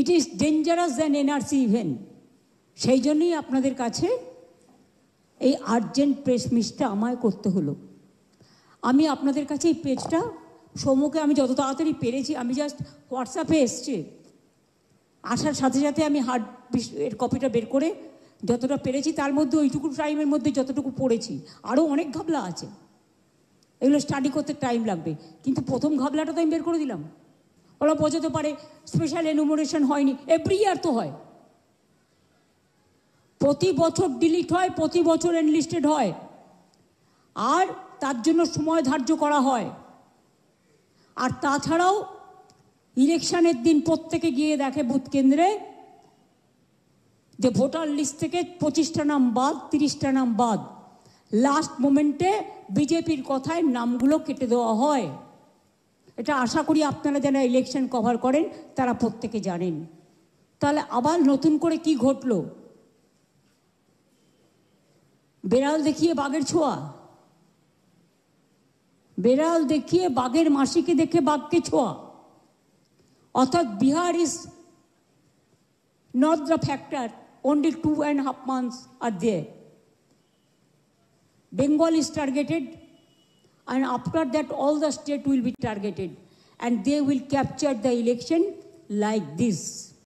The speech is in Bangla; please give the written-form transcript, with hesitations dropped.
It is dangerous than NRC even. সেই জন্যই আপনাদের কাছে এই আর্জেন্ট প্রেস মিটটা আমায় করতে হলো। আমি আপনাদের কাছে এই পেজটা সৌম্যকে আমি যত তাড়াতাড়ি পেরেছি, আমি জাস্ট হোয়াটসঅ্যাপে এসছে, আসার সাথে সাথে আমি হার্ড এর কপিটা বের করে যতটা পেরেছি, তার মধ্যে ওইটুকু টাইমের মধ্যে যতটুকু পড়েছি, আরও অনেক ঘাবলা আছে, এগুলো স্টাডি করতে টাইম লাগবে। কিন্তু প্রথম ঘাবলাটা তো আমি বের করে দিলাম। ওরা বোঝাতে পারে স্পেশাল এনুমারেশন হয়নি, এভরি ইয়ার তো হয়, প্রতি বছর ডিলিট হয়, প্রতি বছর এনলিস্টেড হয়, আর তার জন্য সময় ধার্য করা হয়। আর তাছাড়াও ইলেকশনের দিন প্রত্যেকে গিয়ে দেখে বুথ কেন্দ্রে যে ভোটার লিস্ট থেকে 25টা নাম বাদ, 30টা নাম বাদ, লাস্ট মোমেন্টে বিজেপির কথায় নামগুলো কেটে দেওয়া হয়। এটা আশা করি আপনারা যারা ইলেকশন কভার করেন তারা প্রত্যেকে জানেন। তাহলে আবার নতুন করে কি ঘটলো? বেড়াল দেখিয়ে বাঘের ছোঁয়া, বেড়াল দেখিয়ে বাঘের মাসিকে দেখে বাঘকে ছোঁয়া। অর্থাৎ Bihar is not the factor, only 2.5 months are there. Bengal is targeted, and after that all the state will be targeted, and they will capture the election like this.